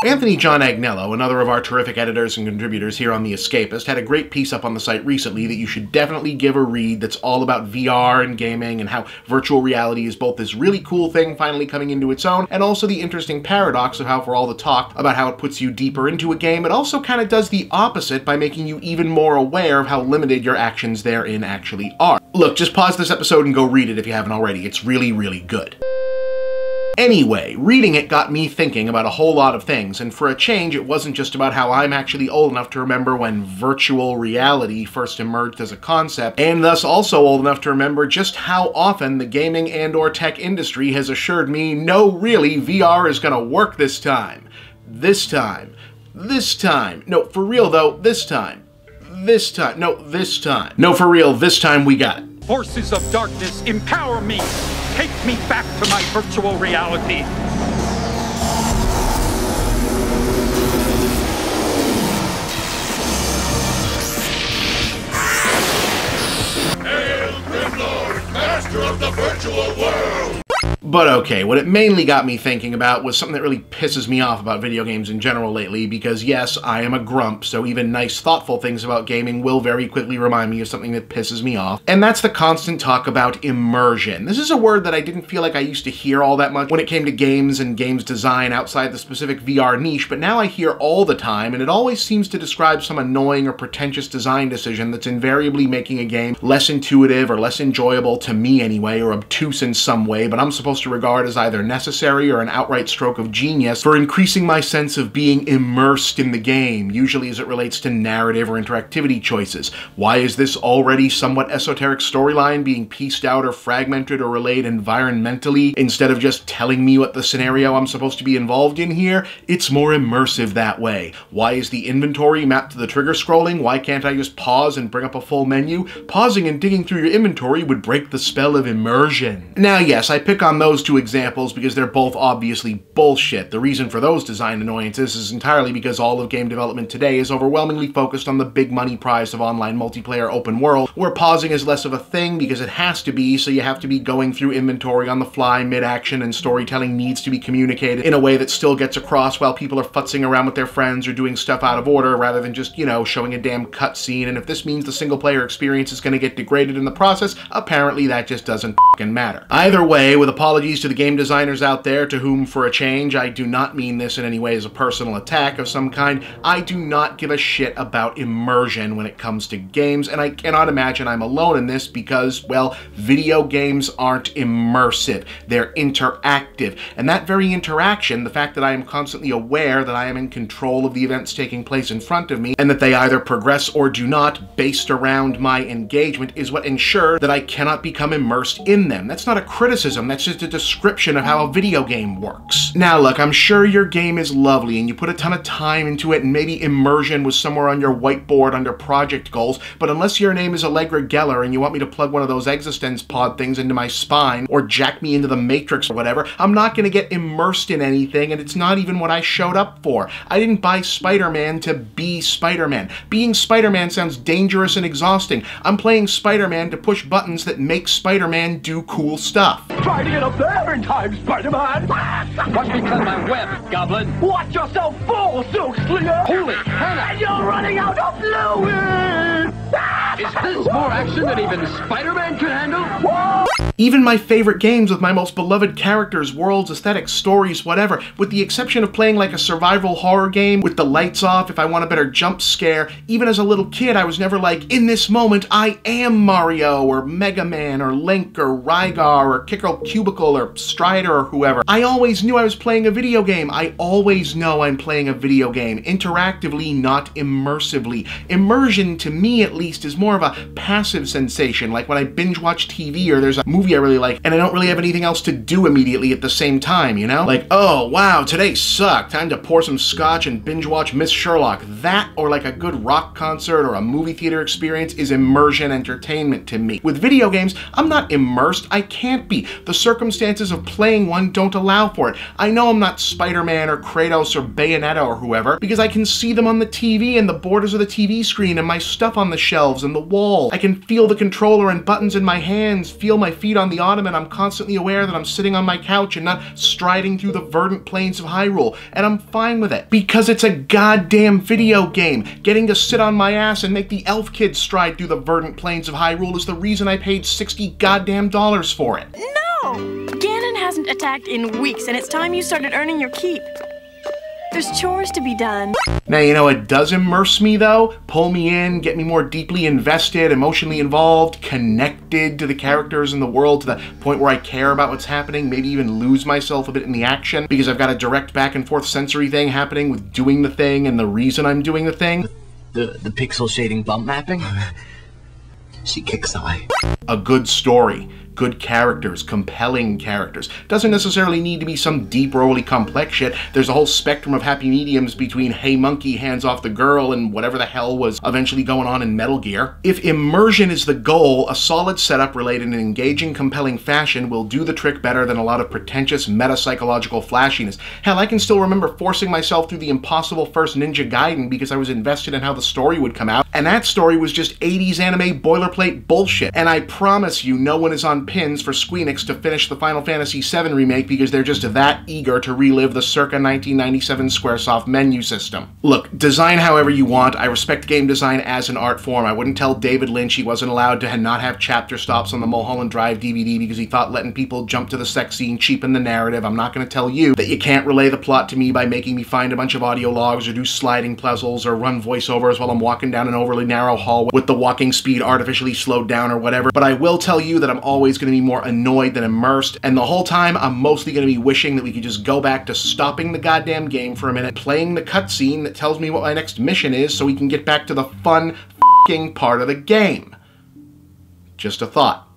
Anthony John Agnello, another of our terrific editors and contributors here on The Escapist, had a great piece up on the site recently that you should definitely give a read that's all about VR and gaming and how virtual reality is both this really cool thing finally coming into its own and also the interesting paradox of how, for all the talk about how it puts you deeper into a game, it also kind of does the opposite by making you even more aware of how limited your actions therein actually are. Look, just pause this episode and go read it if you haven't already. It's really, really good. Anyway, reading it got me thinking about a whole lot of things, and for a change, it wasn't just about how I'm actually old enough to remember when virtual reality first emerged as a concept, and thus also old enough to remember just how often the gaming and/or tech industry has assured me, no, really, VR is gonna work this time. This time. This time. No, for real though, this time. This time. No, this time. No, for real, this time we got it. Forces of darkness, empower me! Take me back to my virtual reality! Hail, Grimlord, master of the virtual world! But okay, what it mainly got me thinking about was something that really pisses me off about video games in general lately, because yes, I am a grump, so even nice, thoughtful things about gaming will very quickly remind me of something that pisses me off, and that's the constant talk about immersion. This is a word that I didn't feel like I used to hear all that much when it came to games and games design outside the specific VR niche, but now I hear all the time, and it always seems to describe some annoying or pretentious design decision that's invariably making a game less intuitive or less enjoyable, to me anyway, or obtuse in some way, but I'm supposed to regard as either necessary or an outright stroke of genius for increasing my sense of being immersed in the game, usually as it relates to narrative or interactivity choices. Why is this already somewhat esoteric storyline being pieced out or fragmented or relayed environmentally instead of just telling me what the scenario I'm supposed to be involved in here? It's more immersive that way. Why is the inventory mapped to the trigger scrolling? Why can't I just pause and bring up a full menu? Pausing and digging through your inventory would break the spell of immersion. Now yes, I pick on those two examples because they're both obviously bullshit. The reason for those design annoyances is entirely because all of game development today is overwhelmingly focused on the big money prize of online multiplayer open world, where pausing is less of a thing because it has to be, so you have to be going through inventory on the fly mid-action, and storytelling needs to be communicated in a way that still gets across while people are futzing around with their friends or doing stuff out of order rather than just, you know, showing a damn cutscene, and if this means the single player experience is going to get degraded in the process, apparently that just doesn't f***ing matter. Either way, with apologies to the game designers out there to whom, for a change, I do not mean this in any way as a personal attack of some kind, I do not give a shit about immersion when it comes to games, and I cannot imagine I'm alone in this because, well, video games aren't immersive. They're interactive, and that very interaction, the fact that I am constantly aware that I am in control of the events taking place in front of me, and that they either progress or do not based around my engagement, is what ensures that I cannot become immersed in them. That's not a criticism, that's just a description of how a video game works. Now look, I'm sure your game is lovely and you put a ton of time into it and maybe immersion was somewhere on your whiteboard under project goals, but unless your name is Allegra Geller and you want me to plug one of those Existence pod things into my spine or jack me into the Matrix or whatever, I'm not gonna get immersed in anything, and it's not even what I showed up for. I didn't buy Spider-Man to be Spider-Man. Being Spider-Man sounds dangerous and exhausting. I'm playing Spider-Man to push buttons that make Spider-Man do cool stuff. Try to get up there in time, Spider-Man! Watch me cut my web, Goblin! Watch yourself fall, Silk Slinger! Holy Hannah! And you're running out of fluid! Is this more action than even Spider-Man can handle? Whoa! Even my favorite games with my most beloved characters, worlds, aesthetics, stories, whatever, with the exception of playing like a survival horror game with the lights off if I want a better jump scare, even as a little kid I was never like, in this moment I am Mario or Mega Man or Link or Rygar or Kickle Cubicle or Strider or whoever. I always knew I was playing a video game. I always know I'm playing a video game, interactively, not immersively. Immersion, to me at least, is more of a passive sensation, like when I binge watch TV or there's a movie I really like and I don't really have anything else to do immediately at the same time, you know? Like, oh wow, today sucked, time to pour some scotch and binge watch Miss Sherlock. That, or like a good rock concert or a movie theater experience, is immersion entertainment to me. With video games, I'm not immersed, I can't be. The circumstances of playing one don't allow for it. I know I'm not Spider-Man or Kratos or Bayonetta or whoever, because I can see them on the TV and the borders of the TV screen and my stuff on the shelves and in the wall. I can feel the controller and buttons in my hands, feel my feet on the ottoman. I'm constantly aware that I'm sitting on my couch and not striding through the verdant plains of Hyrule, and I'm fine with it. Because it's a goddamn video game. Getting to sit on my ass and make the elf kids stride through the verdant plains of Hyrule is the reason I paid $60 goddamn for it. No! Ganon hasn't attacked in weeks, and it's time you started earning your keep. There's chores to be done. Now, you know, it does immerse me, though. Pull me in, get me more deeply invested, emotionally involved, connected to the characters in the world to the point where I care about what's happening, maybe even lose myself a bit in the action, because I've got a direct back and forth sensory thing happening with doing the thing and the reason I'm doing the thing. The pixel shading bump mapping? She kicks eye. A good story. Good characters, compelling characters. Doesn't necessarily need to be some deep or overly complex shit. There's a whole spectrum of happy mediums between hey monkey, hands off the girl, and whatever the hell was eventually going on in Metal Gear. If immersion is the goal, a solid setup related in an engaging, compelling fashion will do the trick better than a lot of pretentious meta-psychological flashiness. Hell, I can still remember forcing myself through the impossible first Ninja Gaiden because I was invested in how the story would come out, and that story was just 80s anime boilerplate bullshit. And I promise you, no one is on pins for Squeenix to finish the Final Fantasy VII Remake because they're just that eager to relive the circa 1997 Squaresoft menu system. Look, design however you want. I respect game design as an art form. I wouldn't tell David Lynch he wasn't allowed to not have chapter stops on the Mulholland Drive DVD because he thought letting people jump to the sex scene cheapened the narrative. I'm not going to tell you that you can't relay the plot to me by making me find a bunch of audio logs or do sliding puzzles or run voiceovers while I'm walking down an overly narrow hall with the walking speed artificially slowed down or whatever, but I will tell you that I'm always going to be more annoyed than immersed, and the whole time I'm mostly going to be wishing that we could just go back to stopping the goddamn game for a minute, playing the cutscene that tells me what my next mission is so we can get back to the fun f***ing part of the game. Just a thought.